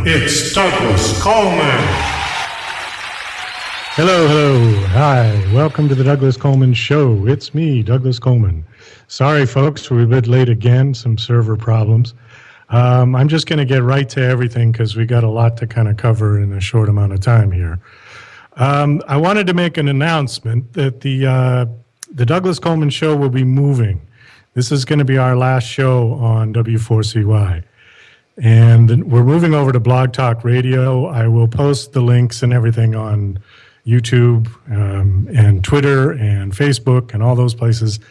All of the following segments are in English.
It's Douglas Coleman. Hello. Hi. Welcome to the Douglas Coleman Show. It's me, Douglas Coleman. Sorry, folks, we're a bit late again. Some server problems. I'm just going to get right to everything because we got a lot to kind of cover in a short amount of time here. I wanted to make an announcement that the Douglas Coleman Show will be moving. This is going to be our last show on W4CY. And we're moving over to Blog Talk Radio. I will post the links and everything on YouTube and Twitter and Facebook and all those places.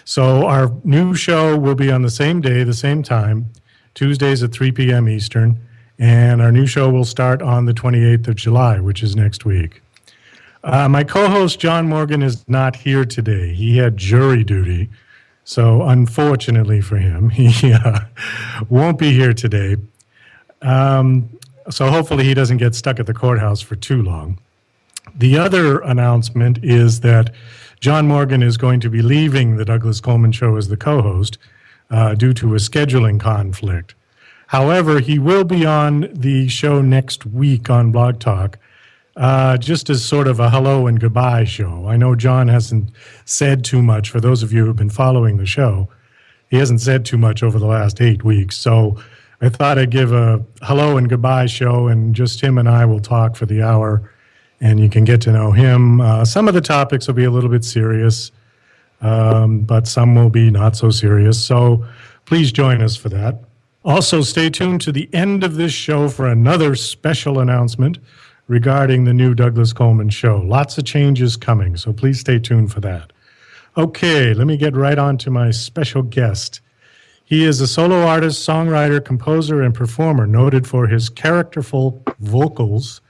So our new show will be on the same day, the same time, Tuesdays at 3 p.m. Eastern. And our new show will start on the 28th of July, which is next week. My co-host, John Morgan, is not here today. He had jury duty. So unfortunately for him, he won't be here today. So hopefully he doesn't get stuck at the courthouse for too long. The other announcement is that John Morgan is going to be leaving the Douglas Coleman Show as the co-host due to a scheduling conflict. However, he will be on the show next week on Blog Talk. Just as sort of a hello and goodbye show. I know John hasn't said too much. For those of you who've been following the show, he hasn't said too much over the last 8 weeks. So I thought I'd give a hello and goodbye show, and just him and I will talk for the hour, and you can get to know him. Some of the topics will be a little bit serious, but some will be not so serious. So please join us for that. Also, stay tuned to the end of this show for another special announcement regarding the new Douglas Coleman Show. Lots of changes coming, so please stay tuned for that. Okay, let me get right on to my special guest. He is a solo artist, songwriter, composer, and performer, noted for his characterful vocals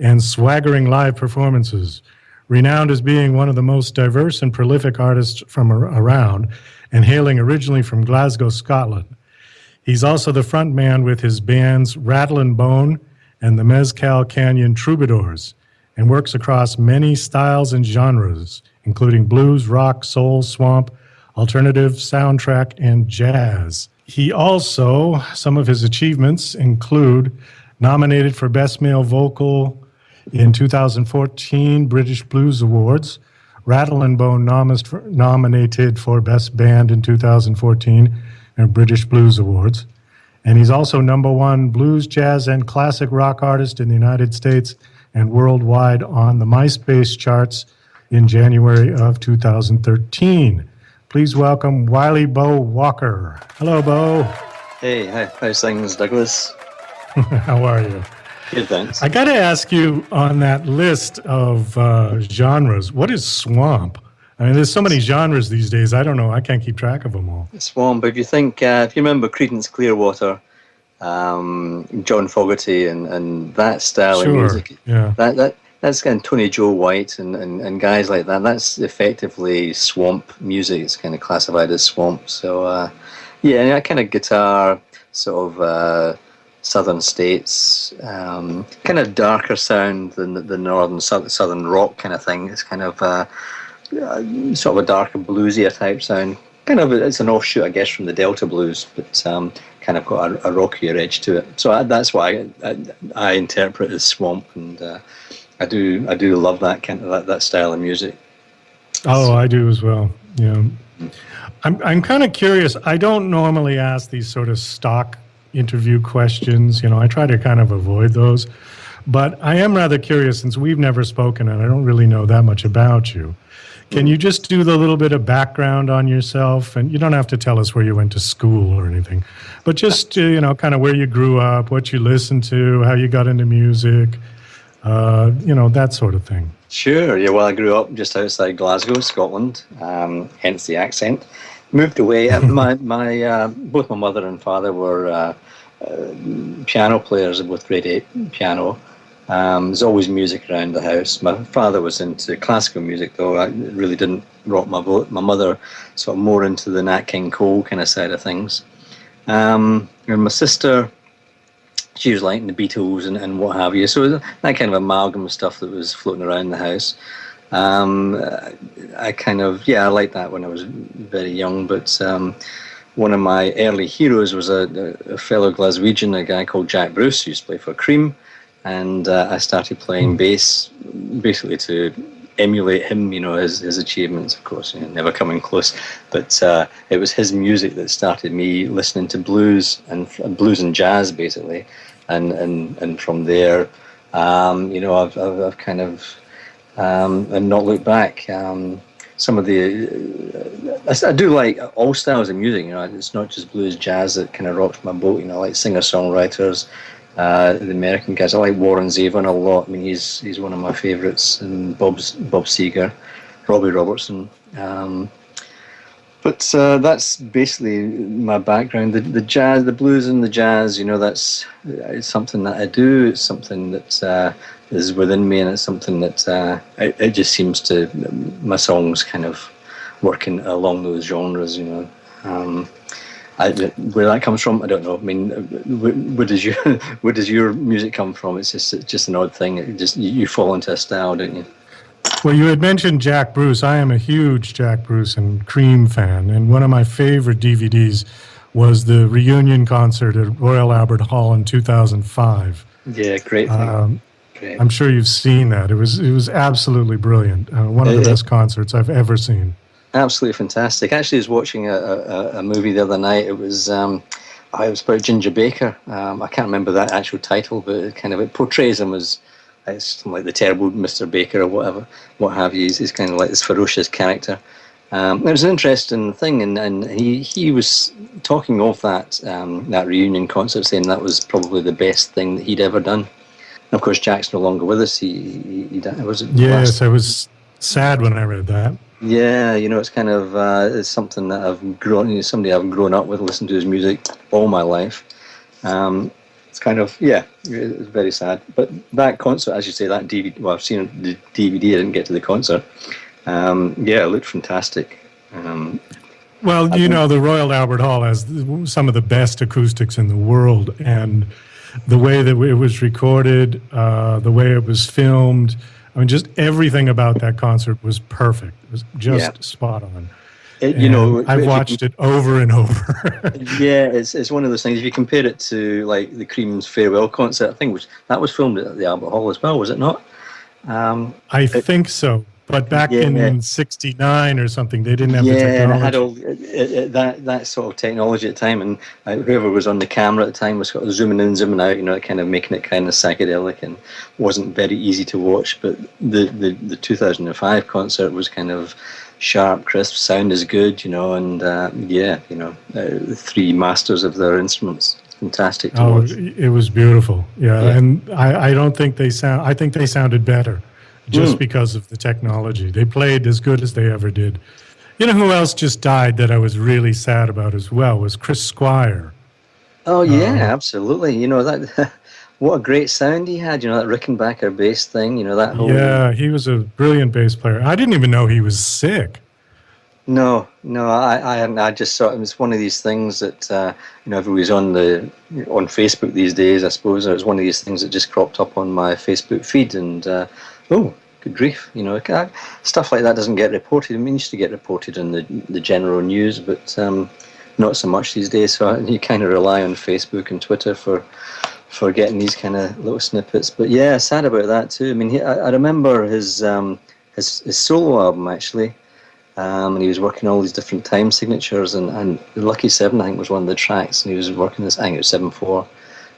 and swaggering live performances. Renowned as being one of the most diverse and prolific artists from around, and hailing originally from Glasgow, Scotland. He's also the front man with his bands Rattle and Bone and the Mezcal Canyon Troubadours, and works across many styles and genres, including blues, rock, soul, swamp, alternative, soundtrack, and jazz. He also, some of his achievements include nominated for Best Male Vocal in 2014 British Blues Awards, Rattle and Bone nominated for Best Band in 2014 and British Blues Awards. And he's also #1 blues, jazz, and classic rock artist in the United States and worldwide on the MySpace charts in January of 2013. Please welcome Wily Bo Walker. Hello, Bo. Hey, how's things, Douglas? How are you? Good, thanks. I got to ask you, on that list of genres, what is swamp? I mean, there's so many genres these days. I don't know. I can't keep track of them all. Swamp. If you think, if you remember Creedence Clearwater, John Fogerty, and that style of music, yeah. That's kind of Tony Joe White and guys like that. That's effectively swamp music. It's kind of classified as swamp. So, yeah, and that kind of guitar, sort of southern states, kind of darker sound than the northern southern rock kind of thing. It's kind of sort of a darker bluesier type sound. Kind of, it's an offshoot, I guess, from the Delta blues, but kind of got a rockier edge to it. So that's why I interpret as swamp, and I do love that kind of that style of music. Oh, I do as well. Yeah, I'm kind of curious. I don't normally ask these sort of stock interview questions. You know, I try to kind of avoid those, but I am rather curious since we've never spoken and I don't really know that much about you. Can you just do the little bit of background on yourself? And you don't have to tell us where you went to school or anything, but just, you know, kind of where you grew up, what you listened to, how you got into music, you know, that sort of thing. Sure. Yeah, well, I grew up just outside Glasgow, Scotland, hence the accent. Moved away. Both my mother and father were piano players, both grade 8 piano. There's always music around the house. My father was into classical music, though. I really didn't rock my boat. My mother sort of more into the Nat King Cole kind of side of things. And my sister, she was liking the Beatles and what have you. So that kind of amalgam of stuff that was floating around the house. I liked that when I was very young, but one of my early heroes was a fellow Glaswegian, a guy called Jack Bruce, who used to play for Cream, and I started playing bass basically to emulate him, his achievements, of course, never coming close, but it was his music that started me listening to blues and jazz, basically, and from there, I've kind of and not look back. Some of I do like all styles of music. It's not just blues, jazz that kind of rocks my boat. I like singer-songwriters, the American guys. I like Warren Zevon a lot. I mean, he's one of my favourites, and Bob Seger, Robbie Robertson. But that's basically my background. The jazz, the blues and the jazz, it's something that I do. It's something that is within me, and it's something that it just seems to, my songs kind of working along those genres, where that comes from, I don't know. I mean, where does your music come from? It's just an odd thing. You fall into a style, don't you? Well, you had mentioned Jack Bruce. I am a huge Jack Bruce and Cream fan, and one of my favorite DVDs was the reunion concert at Royal Albert Hall in 2005. Yeah, great thing. Great. I'm sure you've seen that. It was absolutely brilliant. One of the best concerts I've ever seen. Absolutely fantastic. Actually, I was watching a movie the other night. It was about Ginger Baker. I can't remember that actual title, but it portrays him as something like the terrible Mr. Baker or what have you. He's kind of like this ferocious character. It was an interesting thing, and he was talking of that reunion concert, saying that was probably the best thing that he'd ever done. And of course, Jack's no longer with us. He was. Yes, I was sad when I read that. Yeah, it's kind of it's something that I've grown. Somebody I've grown up with, listened to his music all my life. It's kind of, it's very sad. But that concert, as you say, that DVD, well, I've seen the DVD, I didn't get to the concert. It looked fantastic. Well, the Royal Albert Hall has some of the best acoustics in the world, and the way that it was recorded, the way it was filmed, I mean, just everything about that concert was perfect. It was just spot on. I've watched it over and over. Yeah, it's one of those things. If you compare it to like the Cream's farewell concert, I think that was filmed at the Albert Hall as well, was it not? I think so. But back in '69 or something, they didn't have the technology. Yeah, and had all that sort of technology at the time, and whoever was on the camera at the time was sort of zooming in, zooming out, kind of making it kind of psychedelic, and wasn't very easy to watch. But the 2005 concert was kind of sharp, crisp, sound is good, and the three masters of their instruments. Fantastic to watch. It was beautiful. Yeah, and I don't think I think they sounded better. Just because of the technology. They played as good as they ever did. You know who else just died that I was really sad about as well was Chris Squire. Oh, yeah, absolutely. That what a great sound he had, that Rickenbacker bass thing, that whole... Yeah, he was a brilliant bass player. I didn't even know he was sick. No, I hadn't. I just saw it was one of these things that, everybody's on Facebook these days, I suppose. It was one of these things that just cropped up on my Facebook feed, and... oh, good grief! Stuff like that doesn't get reported. I mean, it used to get reported in the general news, but not so much these days. So you kind of rely on Facebook and Twitter for getting these kind of little snippets. But yeah, sad about that too. I mean, I remember his solo album actually, and he was working all these different time signatures, and Lucky 7 I think was one of the tracks, and he was working this. I think it was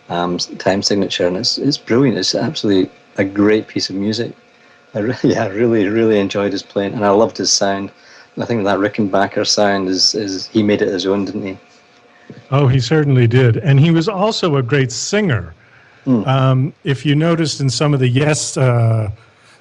7/4 time signature, and it's brilliant. It's absolutely a great piece of music. I really enjoyed his playing, and I loved his sound. I think that Rickenbacker sound is he made it his own, didn't he? Oh, he certainly did, and he was also a great singer. If you noticed in some of the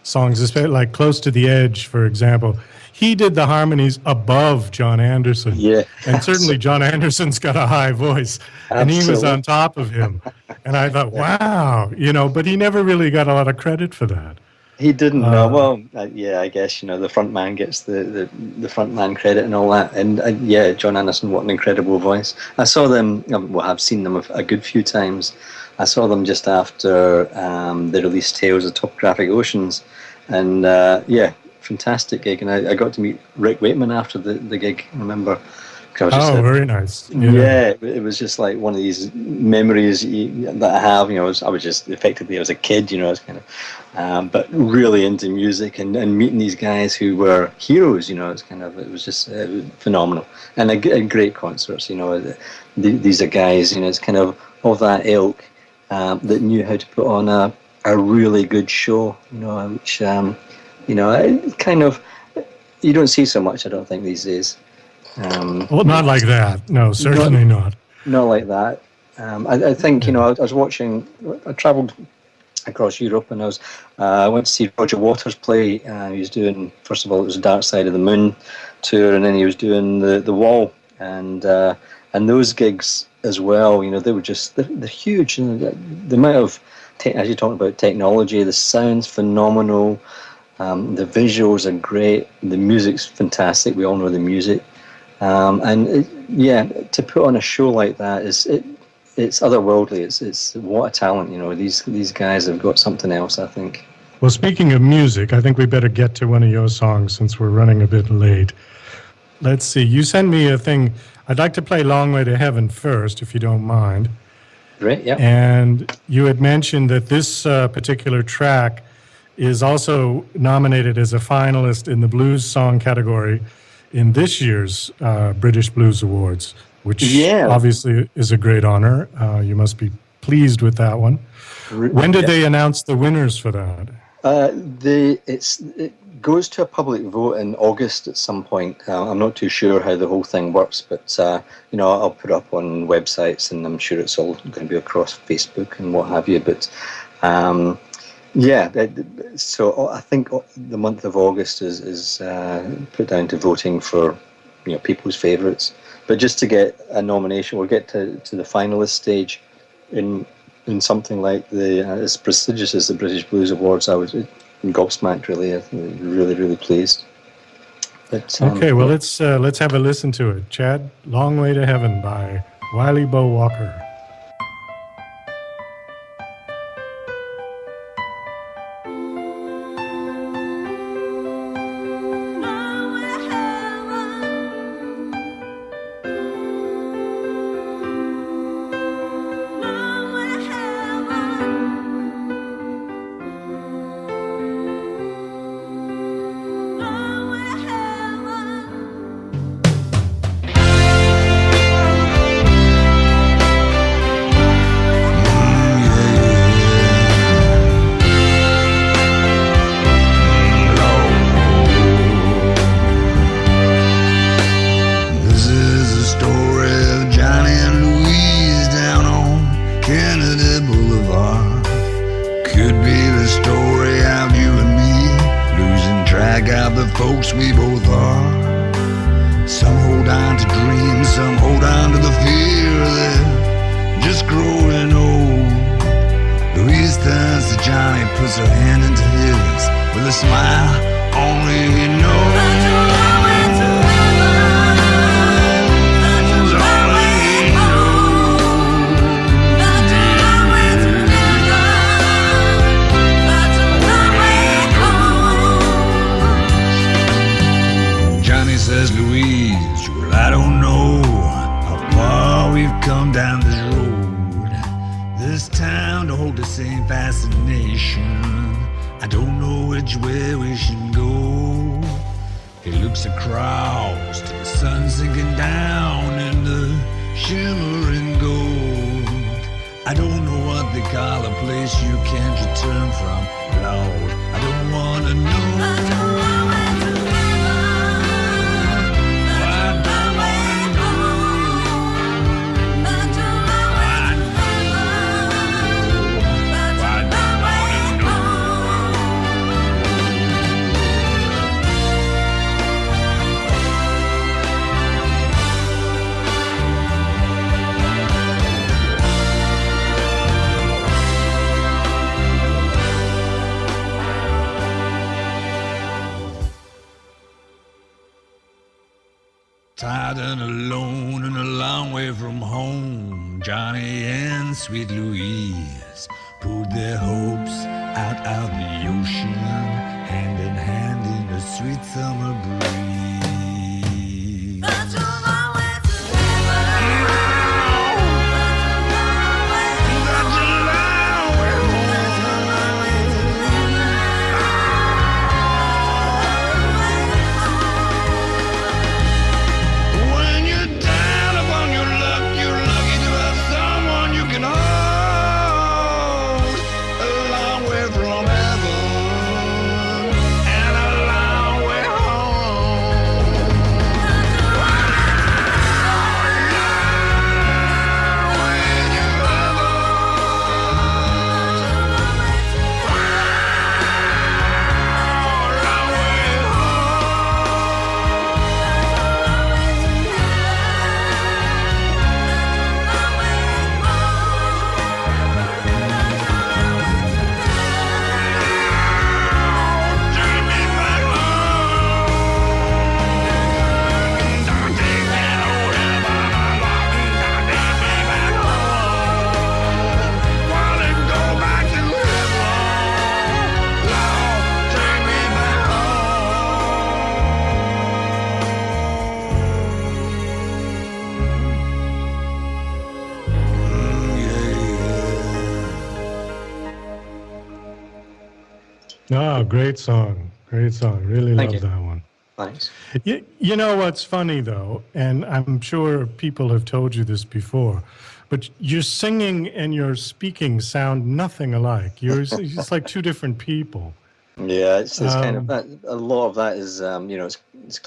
songs, especially like Close to the Edge, for example. He did the harmonies above John Anderson. Yeah. And certainly John Anderson's got a high voice, and he was on top of him. And I thought, wow, but he never really got a lot of credit for that. He didn't know. Well, yeah, I guess, the front man gets the front man credit and all that. And yeah, John Anderson, what an incredible voice. I saw them, well, I've seen them a good few times. I saw them just after they released Tales of Topographic Oceans. And yeah, fantastic gig. And I got to meet Rick Wakeman after the gig, I remember. Very nice. Yeah, it was just like one of these memories that I have. I was just effectively, I was a kid, I was kind of, but really into music and meeting these guys who were heroes. It was just phenomenal and great concerts. These are guys, it's kind of that ilk that knew how to put on a really good show. Which kind of you don't see so much, I don't think, these days. Well, not like that. No, certainly not. Not like that. I think, I was watching, I travelled across Europe and I went to see Roger Waters play. He was doing, first of all, it was a Dark Side of the Moon tour, and then he was doing the Wall. And those gigs as well, they were just, they're huge. The amount of, as you talked about technology, the sound's phenomenal. The visuals are great. The music's fantastic. We all know the music. To put on a show like that it's otherworldly. It's what a talent. These guys have got something else, I think. Well, speaking of music, I think we better get to one of your songs since we're running a bit late. Let's see. You sent me a thing. I'd like to play Long Way to Heaven first, if you don't mind. Great, yeah. And you had mentioned that this particular track is also nominated as a finalist in the blues song category in this year's British Blues Awards, which obviously is a great honor. You must be pleased with that one. When did they announce the winners for that? It goes to a public vote in August at some point. I'm not too sure how the whole thing works, but I'll put it up on websites, and I'm sure it's all going to be across Facebook and what have you. But so I think the month of August is put down to voting for people's favourites. But just to get a nomination, we'll get to the finalist stage in something like as prestigious as the British Blues Awards. I was gobsmacked, really. I think really, really pleased. But, okay, well let's have a listen to it. Chad, Long Way to Heaven by Wily Bo Walker. Folks we both are. Some hold on to dreams, some hold on to the fear that just growing old. Louise turns to Johnny, puts her hand into his with a smile only he knows. Says Louise, well, I don't know how far we've come down this road. This town don't hold the same fascination. I don't know which way we should go. He looks across to the sun sinking down in the shimmering gold. I don't know what they call a place you can't return from. Lord, I don't wanna know. tired and alone and a long way from home. Johnny and sweet Louise pulled their hopes out of the ocean, hand in hand in a sweet summer breeze. That's a long way to heaven. That's a long way home. When you're down upon your luck, you're lucky to have someone you can hold. A long way from heaven and a long way home. When you're Oh, great song. Great song. Really Thank love you. that one. Thanks. You know what's funny, though, and I'm sure people have told you this before, but your singing and your speaking sound nothing alike. You're just like two different people. Yeah, it's kind of that. A lot of that is, it's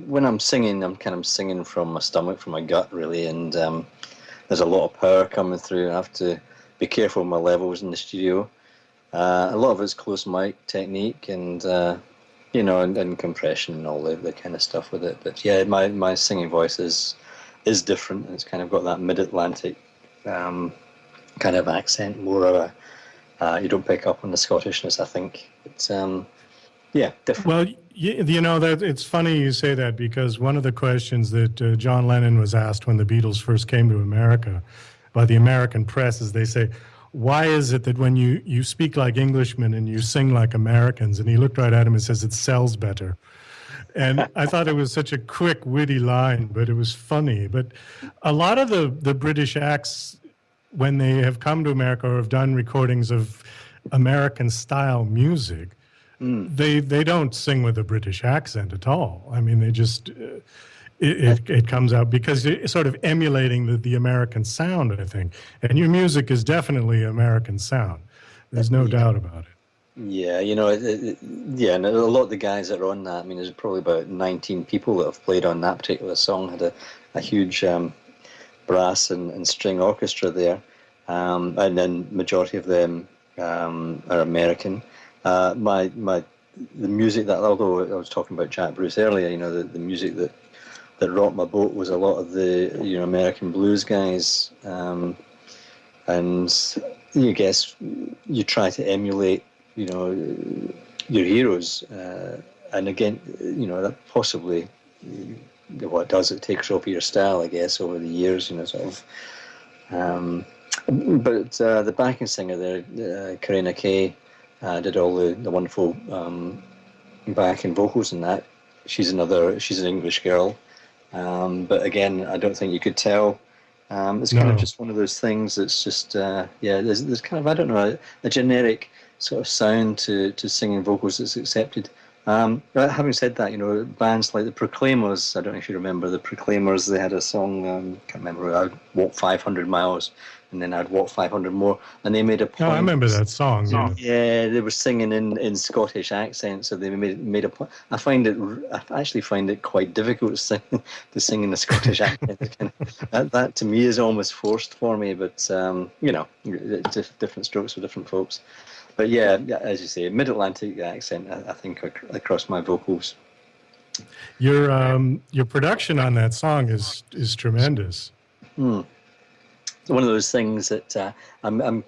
when I'm singing, I'm kind of singing from my stomach, from my gut, really, and there's a lot of power coming through. I have to be careful with my levels in the studio. A lot of it's close mic technique and and compression and all the kind of stuff with it. But yeah, my singing voice is different. It's kind of got that mid-Atlantic kind of accent, more of a you don't pick up on the Scottishness, I think. It's different. Well, that it's funny you say that, because one of the questions that John Lennon was asked when the Beatles first came to America by the American press is, they say, why is it that when you speak like Englishmen and you sing like Americans? And he looked right at him and says, it sells better. And I thought it was such a quick, witty line, but it was funny. But a lot of the British acts, when they have come to America or have done recordings of American-style music, they don't sing with a British accent at all. I mean, they just... It comes out because it's sort of emulating the American sound, I think. And your music is definitely American sound. There's no doubt about it. Yeah, and a lot of the guys that are on that, I mean, there's probably about 19 people that have played on that particular song, had a huge brass and string orchestra there, and then majority of them are American. The music that, although I was talking about Jack Bruce earlier, the music that rocked my boat was a lot of the American blues guys, and you guess you try to emulate your heroes, and again that possibly what it does, it takes over your style, I guess, over the years, sort of. But the backing singer there, Karina Kay, did all the wonderful backing vocals in that. She's an English girl. But again, I don't think you could tell. It's kind of just one of those things that's just, there's kind of, I don't know, a generic sort of sound to singing vocals that's accepted. But having said that, bands like the Proclaimers, I don't know if you remember the Proclaimers, they had a song, can't remember, I'd walk 500 miles and then I'd walk 500 more, and they made a point. Oh, I remember that song. Yeah, they were singing in Scottish accent, so they made a point. I actually find it quite difficult to sing in a Scottish accent. That to me is almost forced for me, but it's different strokes for different folks. But yeah, as you say, mid-Atlantic accent, I think, across my vocals. Your production on that song is tremendous. One of those things that I'm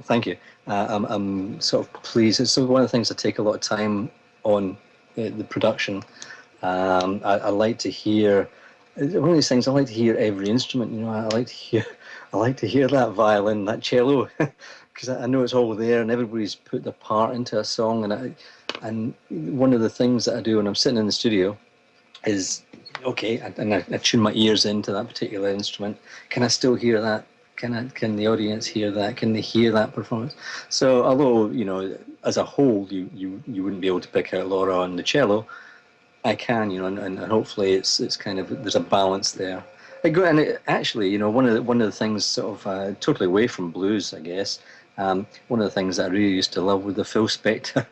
thank you. I'm sort of pleased. It's one of the things I take a lot of time on, the production, I like to hear one of these things. I like to hear every instrument. You know, I like to hear that violin, that cello, because I know it's all there, and everybody's put their part into a song. And one of the things that I do when I'm sitting in the studio is, okay, I tune my ears into that particular instrument. Can I still hear that? Can the audience hear that? Can they hear that performance? So although, you know, as a whole, you wouldn't be able to pick out Laura on the cello, I can, you know, and hopefully it's kind of, there's a balance there. Actually, you know, one of the things sort of totally away from blues, I guess. One of the things that I really used to love were the Phil Spector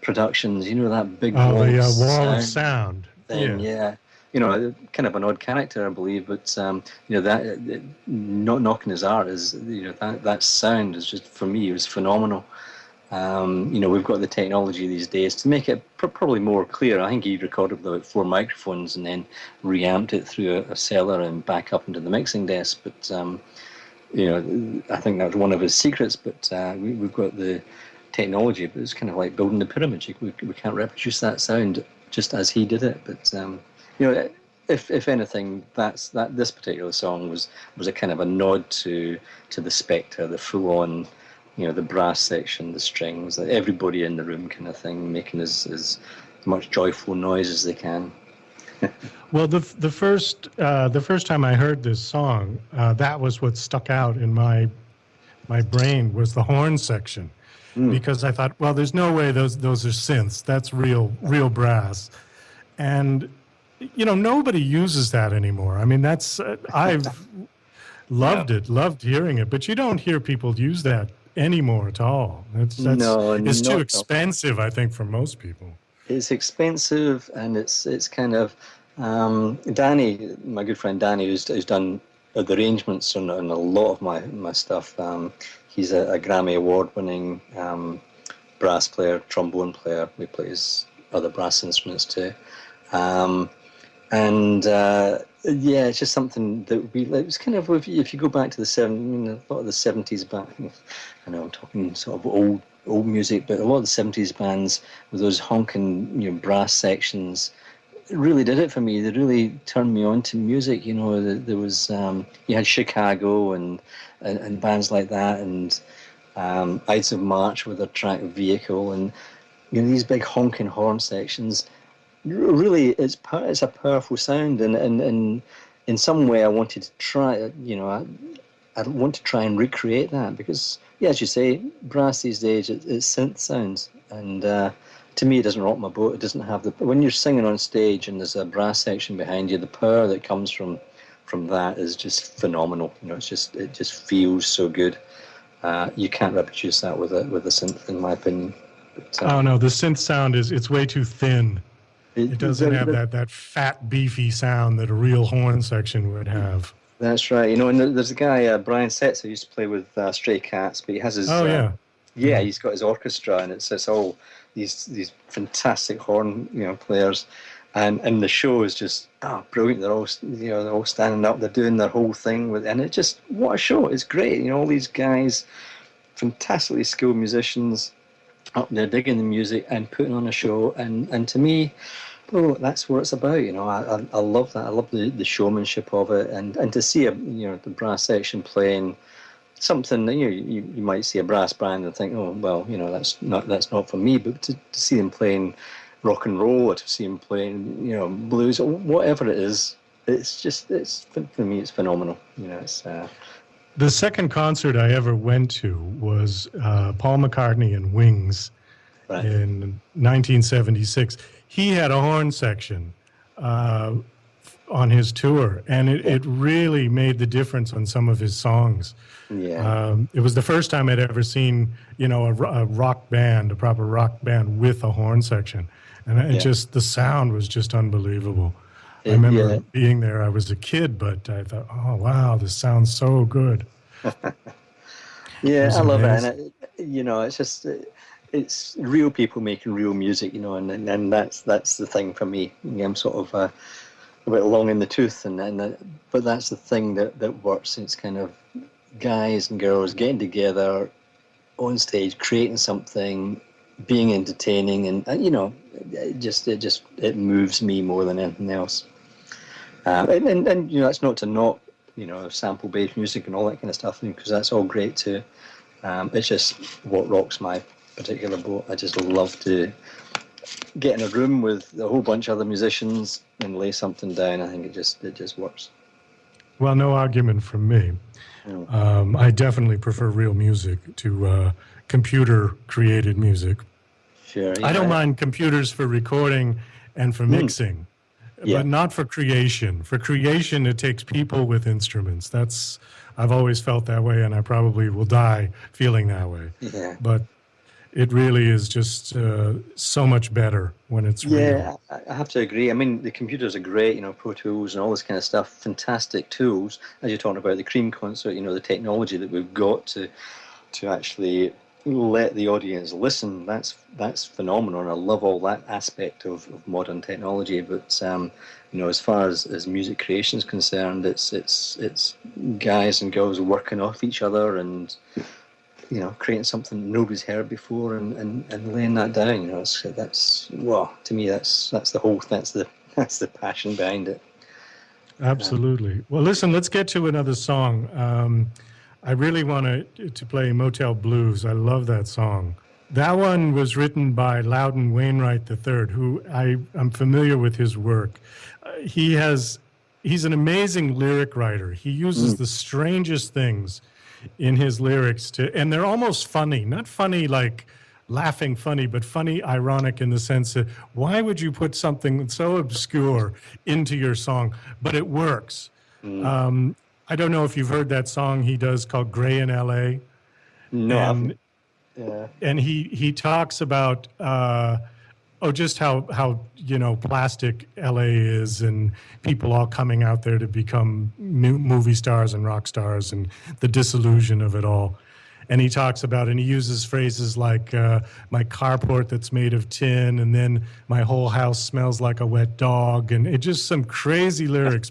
productions. You know, that big Oh, the wall sound of sound thing, yeah. You know, kind of an odd character, I believe, but you know, that not knocking his art is, you know, that sound is just, for me, it was phenomenal. You know, we've got the technology these days to make it probably more clear. I think he recorded with about 4 microphones and then reamped it through a cellar and back up into the mixing desk. But you know, I think that was one of his secrets. But we've got the technology, but it's kind of like building the pyramid. We can't reproduce that sound just as he did it. But you know, if anything, this particular song was a kind of a nod to the Spectre, the full on, you know, the brass section, the strings, everybody in the room kind of thing, making as much joyful noise as they can. Well, the first time I heard this song, that was what stuck out in my brain, was the horn section, because I thought, well, there's no way those are synths. That's real brass, and you know, nobody uses that anymore. I mean, that's I've loved hearing it, but you don't hear people use that anymore at all. It's too expensive, I think, for most people. It's expensive, and it's kind of Danny, my good friend Danny, who's done the arrangements on a lot of my stuff. He's a Grammy award-winning brass player, trombone player. He plays other brass instruments too. Yeah, it's just something that it was kind of, if you go back to the 70s, I mean, a lot of the 70s bands, I know I'm talking sort of old music, but a lot of the 70s bands with those honking, you know, brass sections really did it for me. They really turned me on to music. You know, there was, you had Chicago and bands like that, and Ides of March with their track Vehicle, and, you know, these big honking horn sections. Really, it's a powerful sound, and in some way I wanted to try, you know, I want to try and recreate that, because, yeah, as you say, brass these days, it's synth sounds, and to me it doesn't rock my boat. It doesn't have when you're singing on stage and there's a brass section behind you, the power that comes from that is just phenomenal. You know, it just feels so good. You can't reproduce that with a synth, in my opinion. But, oh no, the synth sound it's way too thin. It doesn't have that fat, beefy sound that a real horn section would have. That's right. You know, and there's a guy, Brian Setzer, who used to play with Stray Cats, but he has his... he's got his orchestra, and it's all these fantastic horn, you know, players, and the show is just brilliant. They're all, you know, they're all standing up, they're doing their whole thing and it just, what a show! It's great. You know, all these guys, fantastically skilled musicians, up there digging the music and putting on a show, and to me, that's what it's about. You know, I love that. I love the showmanship of it, and to see the brass section playing something that, you might see a brass band and think, oh well, you know, that's not for me. But to see them playing rock and roll, or to see them playing, you know, blues, or whatever it is, for me, it's phenomenal. You know, it's. The second concert I ever went to was Paul McCartney and Wings in 1976. He had a horn section on his tour, and it really made the difference on some of his songs. Yeah. It was the first time I'd ever seen, you know, a rock band, a proper rock band with a horn section, and the sound was just unbelievable. I remember being there. I was a kid, but I thought, oh, wow, this sounds so good. Yeah, I love it. And, you know, it's just, it's real people making real music, you know, and that's the thing for me. I'm sort of a bit long in the tooth, but that's the thing that works. It's kind of guys and girls getting together on stage, creating something being entertaining, and you know, it moves me more than anything else. And you know, that's not to knock, you know, sample-based music and all that kind of stuff, because that's all great too. It's just what rocks my particular boat. I just love to get in a room with a whole bunch of other musicians and lay something down. I think it just works. Well, no argument from me. I definitely prefer real music to computer-created music. Sure. Yeah. I don't mind computers for recording and for mixing, but not for creation. For creation, it takes people with instruments. I've always felt that way, and I probably will die feeling that way. Yeah. But it really is just so much better when it's real. Yeah, I have to agree. I mean, the computers are great, you know, Pro Tools and all this kind of stuff, fantastic tools. As you're talking about the Cream concert, you know, the technology that we've got to actually let the audience listen, that's phenomenal, and I love all that aspect of modern technology. But you know, as far as music creation is concerned, it's guys and girls working off each other and, you know, creating something nobody's heard before and laying that down. You know, that's well, to me that's the passion behind it. Absolutely. Well, listen, let's get to another song. I really want to play Motel Blues. I love that song. That one was written by Loudon Wainwright III, who I'm familiar with his work. He's an amazing lyric writer. He uses the strangest things in his lyrics and they're almost funny. Not funny like laughing funny, but funny ironic in the sense that why would you put something so obscure into your song? But it works. I don't know if you've heard that song he does called Gray in L.A. No. And he talks about just how you know, plastic LA is, and people all coming out there to become movie stars and rock stars, and the disillusion of it all. And he talks about, and he uses phrases like my carport that's made of tin, and then my whole house smells like a wet dog, and it just some crazy lyrics.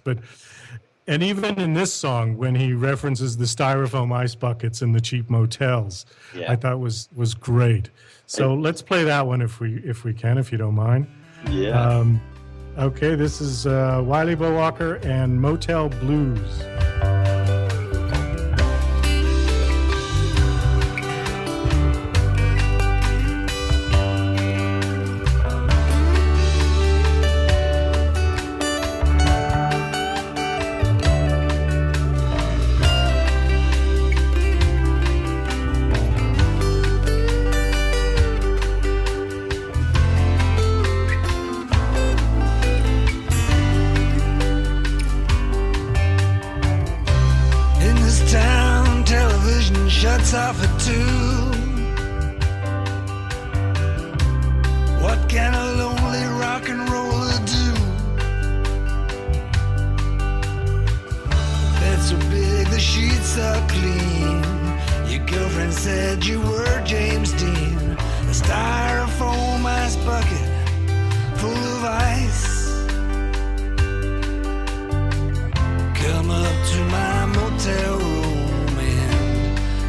And even in this song, when he references the styrofoam ice buckets and the cheap motels, I thought was great. So let's play that one if we can, if you don't mind. Yeah. Okay, this is Wily Bo Walker and Motel Blues. Shuts off at 2. What can a lonely rock and roller do? Beds are big, the sheets are clean. Your girlfriend said you were James Dean. A styrofoam ice bucket full of ice. Come up to my motel room,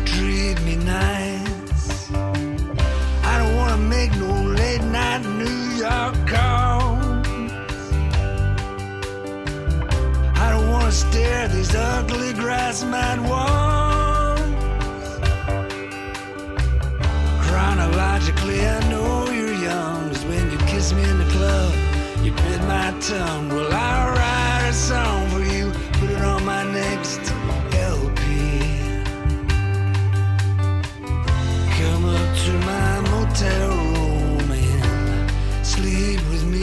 treat me nice. I don't wanna make no late night New York calls. I don't wanna stare at these ugly grass mat walls. Chronologically, I know you're young, 'cause when you kiss me in the club, you bit my tongue. Well, I'll write a song for you, put it on my next LP. Come up to my motel room and sleep with me.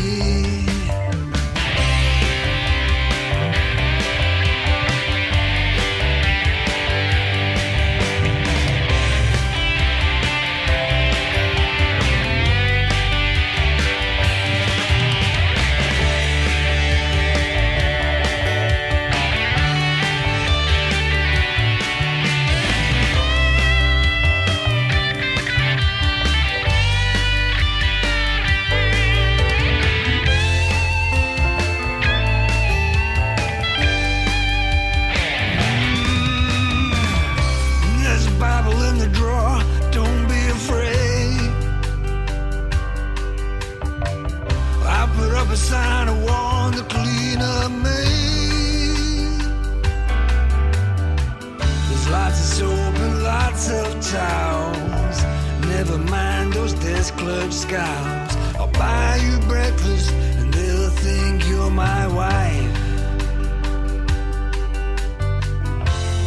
much scalps. I'll buy you breakfast and they'll think you're my wife.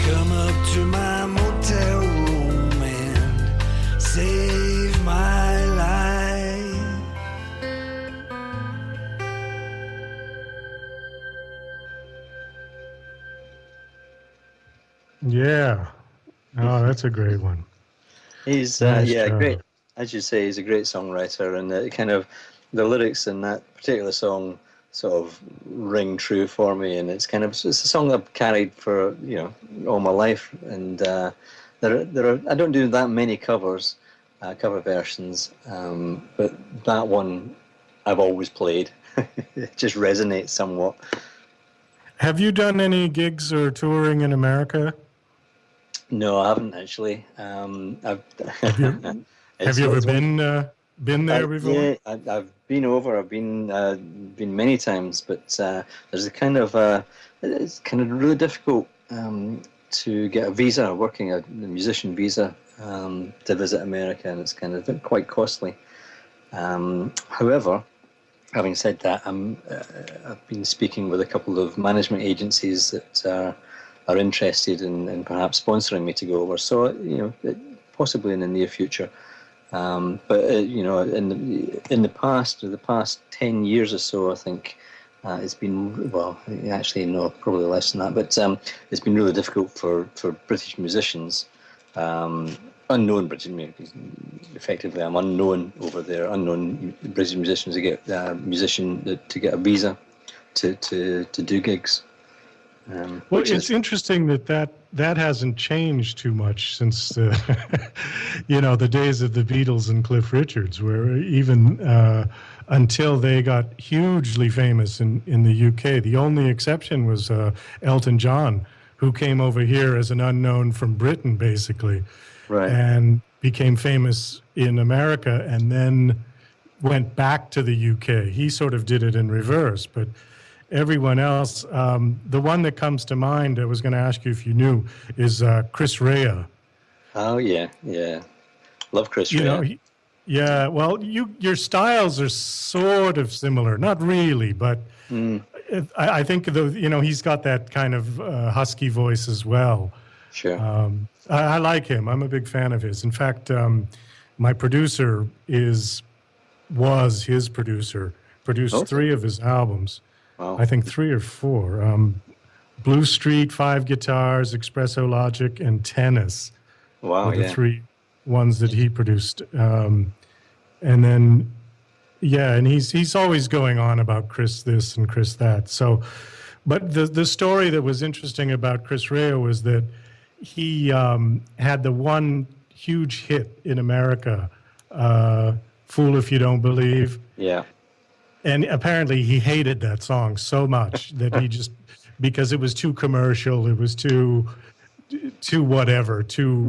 Come up to my motel room and save my life. Yeah. Oh, that's a great one. He's Nice yeah, job. great. As you say, he's a great songwriter, and kind of the lyrics in that particular song sort of ring true for me. And it's a song I've carried for all my life. And there are I don't do that many covers, cover versions, but that one I've always played. It just resonates somewhat. Have you done any gigs or touring in America? No, I haven't actually. I've Have you ever been there before? Yeah, I've been over. I've been many times, but there's it's kind of really difficult to get a visa, a musician visa, to visit America, and it's kind of quite costly. However, having said that, I've been speaking with a couple of management agencies that are interested in perhaps sponsoring me to go over. So possibly in the near future. But in the past 10 years or so, I think it's been, well, actually no, probably less than that. But it's been really difficult for British musicians, unknown British musicians. Effectively, I'm unknown over there. Unknown British musicians to get to get a visa to do gigs. Well, it's interesting that hasn't changed too much since the days of the Beatles and Cliff Richards, where even until they got hugely famous in the UK, the only exception was Elton John, who came over here as an unknown from Britain, basically, right, and became famous in America, and then went back to the UK. He sort of did it in reverse, but everyone else, the one that comes to mind, I was going to ask you if you knew, is Chris Rea. Oh yeah, love Chris Rea. Yeah. Well, your styles are sort of similar, not really, but I think he's got that kind of husky voice as well. Sure. I like him. I'm a big fan of his. In fact, my producer was his producer. Produced 3 of his albums. Wow. I think 3 or 4. Blue Street, 5 Guitars, Espresso Logic, and Tennis. Wow, were the 3 ones that he produced. And then, and he's always going on about Chris this and Chris that. So, but the story that was interesting about Chris Rea was that he had the one huge hit in America, Fool If You Don't Believe. Yeah. And apparently he hated that song so much that he just, because it was too commercial, it was too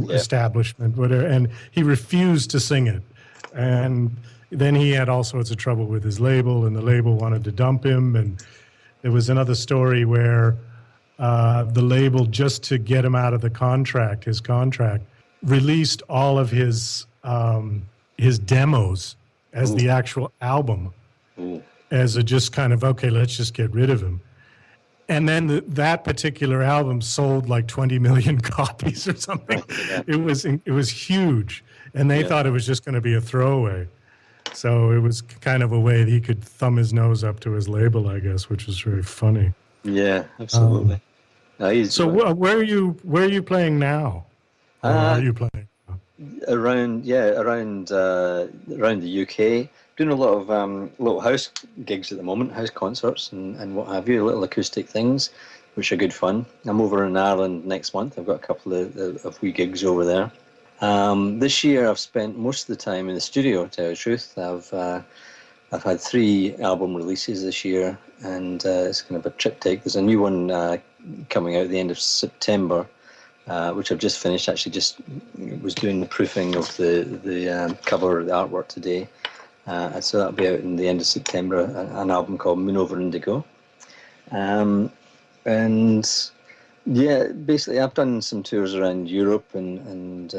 establishment, whatever, and he refused to sing it. And then he had all sorts of trouble with his label, and the label wanted to dump him. And there was another story where the label, just to get him out of his contract, released all of his demos as the actual album. Ooh. As a just kind of, okay, let's just get rid of him. And then that particular album sold like 20 million copies or something. Yeah. It was huge, and they thought it was just going to be a throwaway. So it was kind of a way that he could thumb his nose up to his label, I guess, which was very funny. Yeah, absolutely. Where are you playing now? Or are you playing? Around the UK, doing a lot of little house gigs at the moment, house concerts and what have you, little acoustic things, which are good fun. I'm over in Ireland next month. I've got a couple of wee gigs over there. This year I've spent most of the time in the studio, to tell you the truth. I've had 3 album releases this year, and it's kind of a triptych. There's a new one coming out at the end of September, which I've just finished. Actually, just was doing the proofing of the cover, the artwork today. So that'll be out in the end of September. An album called Moon Over Indigo, and basically I've done some tours around Europe and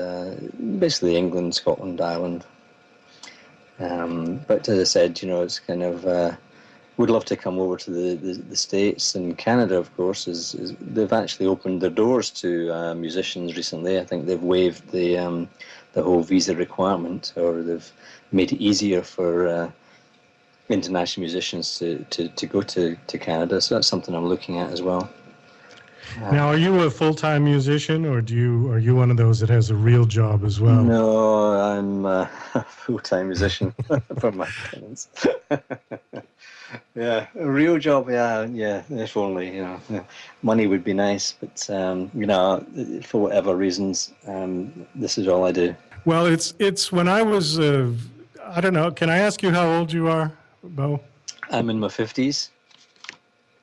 basically England, Scotland, Ireland, But as I said, it's kind of would love to come over to the States, and Canada, of course, is they've actually opened their doors to musicians recently. I think they've waived the whole visa requirement, or they've made it easier for international musicians to go to Canada. So that's something I'm looking at as well. Now, are you a full-time musician, or are you one of those that has a real job as well? No, I'm a full-time musician for my parents. Yeah, a real job. Yeah. If only, money would be nice, but for whatever reasons, this is all I do. Well, it's when I was, I don't know. Can I ask you how old you are, Bo? I'm in my 50s.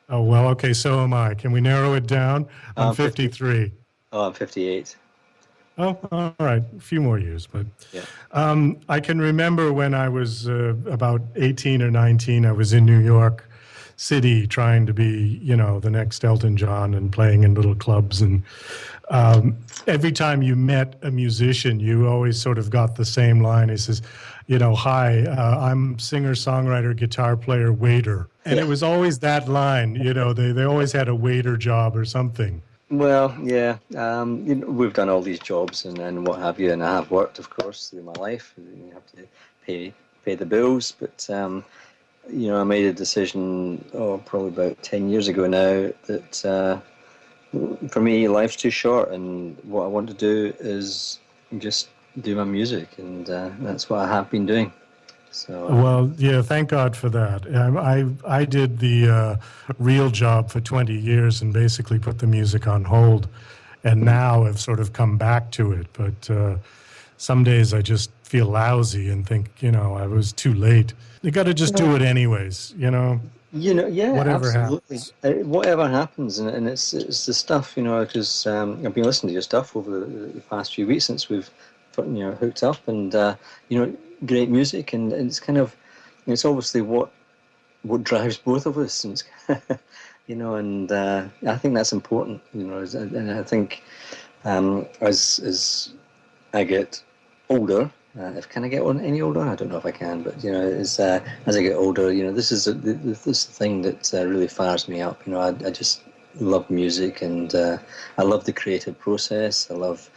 Oh, well, okay, so am I. Can we narrow it down? I'm 50. 53. Oh, I'm 58. Oh, all right. A few more years, but Yeah. I can remember when I was about 18 or 19, I was in New York City trying to be, the next Elton John and playing in little clubs. And every time you met a musician, you always sort of got the same line. He says, hi, I'm singer, songwriter, guitar player, waiter. And it was always that line, they always had a waiter job or something. Well, yeah, we've done all these jobs and what have you, and I have worked, of course, through my life. You have to pay the bills, but I made a decision, probably about 10 years ago now, that for me, life's too short, and what I want to do is just do my music, and that's what I have been doing. So, well, yeah, thank God for that. I did the real job for 20 years and basically put the music on hold, and now have sort of come back to it. But some days I just feel lousy and think, I was too late. You got to just do it anyways, yeah, whatever absolutely. happens. Whatever happens, and it's the stuff, because I've been listening to your stuff over the past few weeks since we've hooked up, and great music, and it's kind of, it's obviously what drives both of us, and and I think that's important, and I think as I get older, can I get any older? I don't know if I can, but as I get older, this is this thing that really fires me up. I just love music, and I love the creative process. I love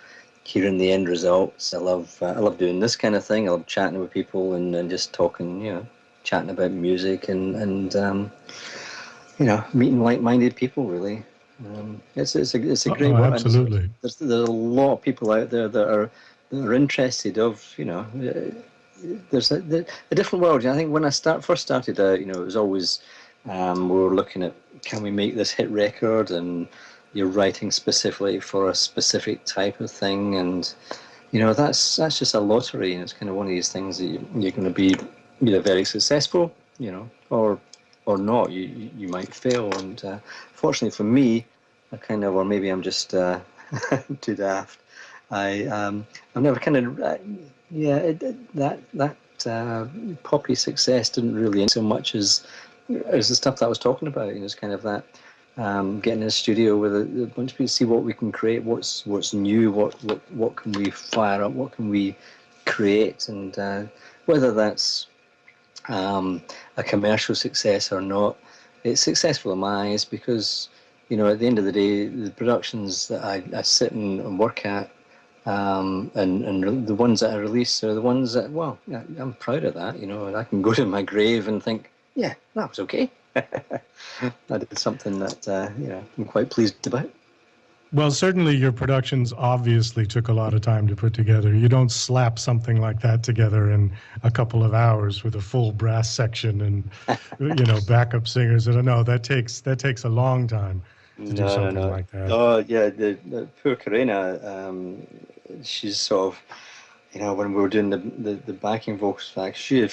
hearing the end results. I love doing this kind of thing. I love chatting with people and just talking, chatting about music and meeting like-minded people. Really, it's a great work. Absolutely. There's a lot of people out there that are interested. There's a different world. I think when I first started out, it was always we were looking at, can we make this hit record, and you're writing specifically for a specific type of thing, and that's just a lottery, and it's kind of one of these things that you're going to be either very successful, or not. You might fail, and fortunately for me, or maybe I'm just too daft. I've never that poppy success didn't really so much as the stuff that I was talking about. It's kind of that. Getting in a studio with a bunch of people, see what we can create, what's new, what can we fire up, what can we create, and whether that's a commercial success or not, it's successful in my eyes, because at the end of the day, the productions that I sit and work at, and the ones that I release are the ones that, well, I'm proud of that. I can go to my grave and think, yeah, that was okay. I did something that I'm quite pleased about. Well, certainly your productions obviously took a lot of time to put together. You don't slap something like that together in a couple of hours with a full brass section and backup singers. And no, that takes a long time to do something like that. Oh yeah, the poor Karina, she's sort of, when we were doing the backing vocals track, she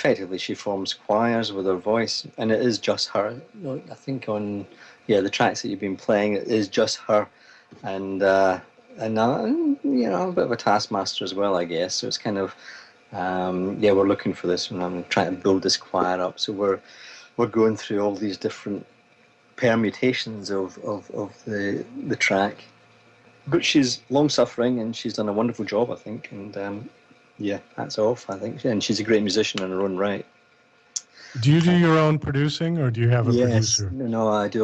forms choirs with her voice, and it is just her. I think on the tracks that you've been playing, it is just her, and I'm a bit of a taskmaster as well, I guess. So it's kind of we're looking for this, and I'm trying to build this choir up. So we're going through all these different permutations of the track. But she's long suffering, and she's done a wonderful job, I think, and yeah, that's off, I think. And she's a great musician in her own right. Do you do your own producing, or do you have a Yes, producer? no, I do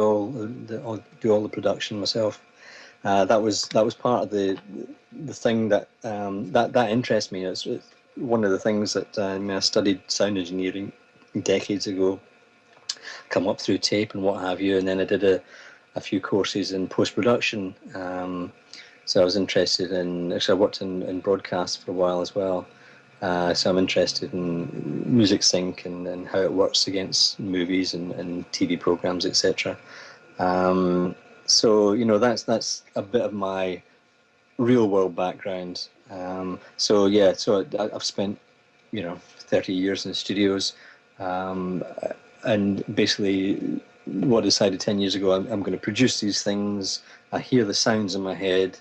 I'll do all the production myself. That was part of the thing that interests me. It's one of the things that I studied sound engineering decades ago, come up through tape and what have you, and then I did a few courses in post production. So I was interested in. Actually, I worked in broadcast for a while as well. So I'm interested in music sync and how it works against movies and TV programs, etc. So that's a bit of my real world background. So I've spent 30 years in studios, and basically what I decided 10 years ago, I'm going to produce these things. I hear the sounds in my head.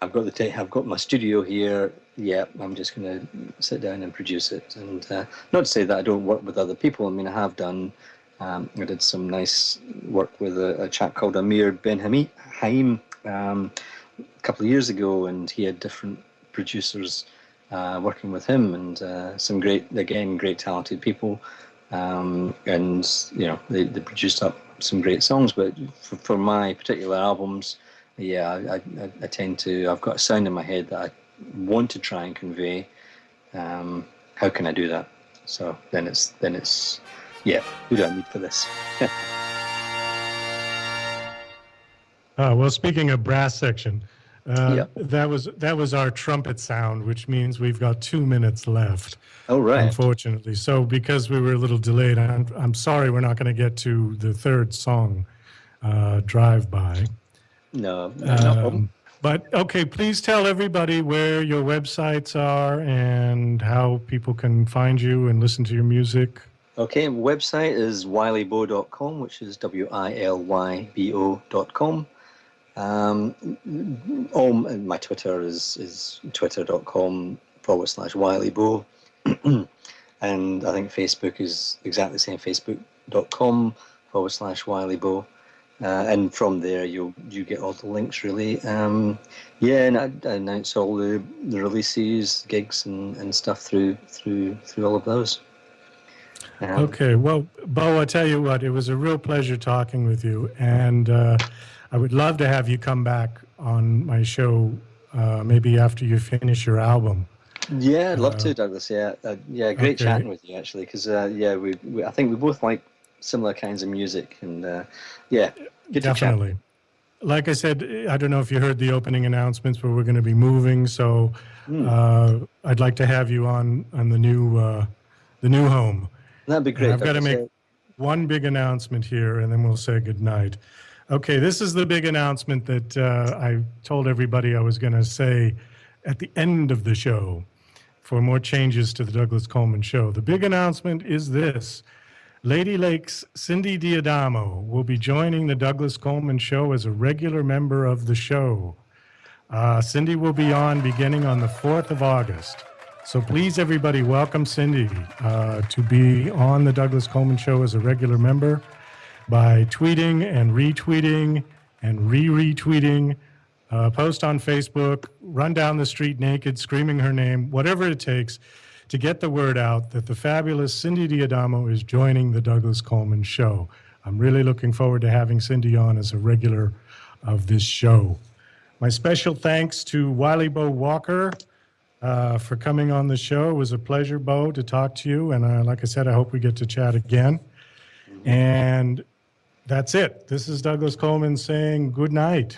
I've got my studio here. Yeah, I'm just going to sit down and produce it. And not to say that I don't work with other people. I mean, I have done. I did some nice work with a chap called Amir Ben Haim a couple of years ago, and he had different producers working with him, and some great talented people. And they produced up some great songs. But for my particular albums, yeah, I tend to. I've got a sound in my head that I want to try and convey. How can I do that? So then it's yeah. Who do I need for this? Well, speaking of brass section, Yeah. that was our trumpet sound, which means we've got 2 minutes left. Oh, right. Unfortunately, so because we were a little delayed, I'm sorry we're not going to get to the third song, Drive By. No problem. But okay, please tell everybody where your websites are and how people can find you and listen to your music. Okay, website is wilybo.com, which is WILYBO.com. My Twitter is twitter.com/WilyBo. And I think Facebook is exactly the same, facebook.com/WilyBo. And from there you get all the links really. And I announce all the releases, gigs and stuff through all of those. Okay, well, Bo, I tell you what, it was a real pleasure talking with you, and I would love to have you come back on my show maybe after you finish your album. Yeah, I'd love to, Douglas. Yeah, great Okay. chatting with you actually, because I think we both like similar kinds of music, and good to chat. Definitely. Like I said, I don't know if you heard the opening announcements, but we're going to be moving, so I'd like to have you on the new home. That'd be great. I've got to Douglas. make one big announcement here, and then we'll say goodnight. Okay, this is the big announcement that I told everybody I was going to say at the end of the show for more changes to the Douglas Coleman Show. The big announcement is this. Lady Lake's Cindy Diadamo will be joining the Douglas Coleman Show as a regular member of the show. Cindy will be on beginning on the 4th of August. So please, everybody, welcome Cindy to be on the Douglas Coleman Show as a regular member by tweeting and retweeting and retweeting, post on Facebook, run down the street naked, screaming her name, whatever it takes to get the word out that the fabulous Cindy Diadamo is joining the Douglas Coleman Show. I'm really looking forward to having Cindy on as a regular of this show. My special thanks to Wily Bo Walker for coming on the show. It was a pleasure, Bo, to talk to you. And like I said, I hope we get to chat again. And that's it. This is Douglas Coleman saying good night.